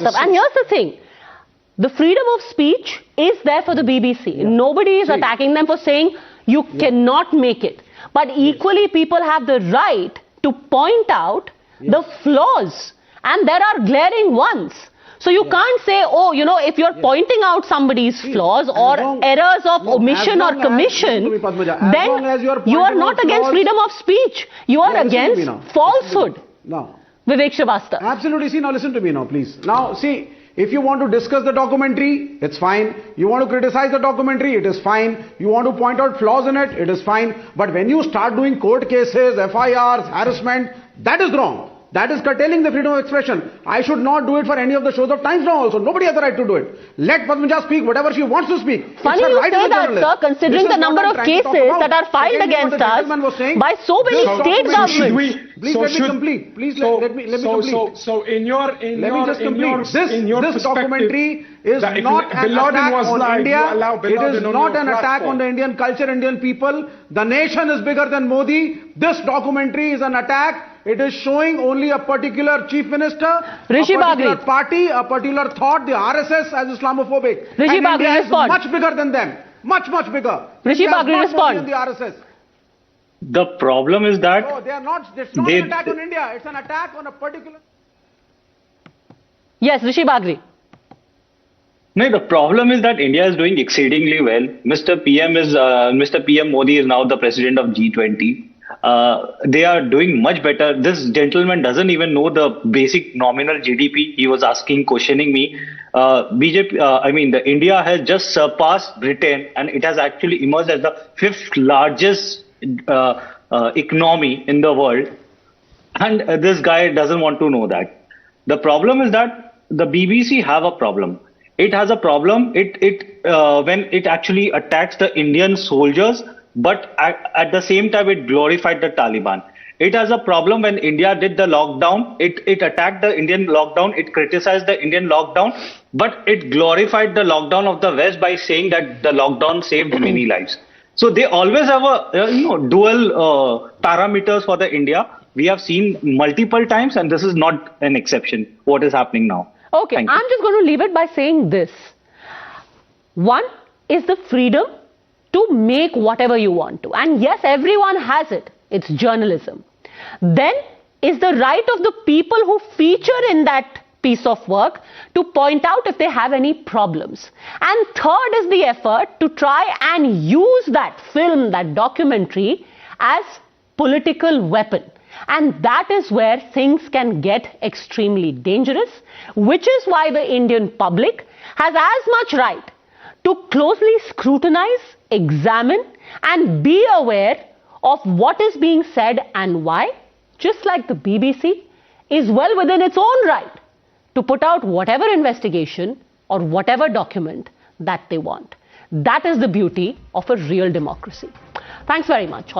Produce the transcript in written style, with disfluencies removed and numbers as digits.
And here's the thing. The freedom of speech is there for the BBC. Yeah. Nobody is attacking them for saying you cannot make it. But equally, people have the right to point out the flaws. And there are glaring ones. So you can't say, oh, you know, if you're pointing out somebody's flaws or errors of omission or commission, then you are not against freedom of speech. You are against falsehood. No. Vivek Srivastava. Absolutely. See, now listen to me now, please. Now, see, if you want to discuss the documentary, it's fine. You want to criticize the documentary, it is fine. You want to point out flaws in it, it is fine. But when you start doing court cases, FIRs, harassment, that is wrong. That is curtailing the freedom of expression. I should not do it for any of the shows of Times now also. Nobody has the right to do it. Let Padmaja speak whatever she wants to speak. Funny you say that, sir, considering the number of cases that are filed against us by so many state governments. Please let me complete. Please let me complete. So in your this documentary is not an attack on India. It is not an attack on the Indian culture, Indian people. The nation is bigger than Modi. This documentary is an attack. It is showing only a particular chief minister, a particular party, a particular thought, the RSS as Islamophobic. And India is much bigger than them. Much bigger. Rishi Bagri, respond. The RSS. The problem is that... No, they are not. It's not an attack on India. It's an attack on a particular... Yes, Rishi Bagri. No, the problem is that India is doing exceedingly well. Mr. PM Modi is now the president of G20. They are doing much better. This gentleman doesn't even know the basic nominal GDP. He was questioning me. India has just surpassed Britain, and it has actually emerged as the 5th largest economy in the world. And this guy doesn't want to know that. The problem is that the BBC have a problem. It has a problem when it actually attacks the Indian soldiers, but at the same time, it glorified the Taliban. It has a problem when India did the lockdown. It attacked the Indian lockdown. It criticized the Indian lockdown, but it glorified the lockdown of the West by saying that the lockdown saved many lives. So they always have a dual parameters for the India. We have seen multiple times, and this is not an exception. What is happening now? Okay, I'm just going to leave it by saying this. One is the freedom to make whatever you want to. And yes, everyone has it. It's journalism. Then is the right of the people who feature in that piece of work to point out if they have any problems. And third is the effort to try and use that film, that documentary, as political weapon. And that is where things can get extremely dangerous, which is why the Indian public has as much right to closely scrutinize, examine, and be aware of what is being said and why, just like the BBC is well within its own right to put out whatever investigation or whatever document that they want. That is the beauty of a real democracy. Thanks very much.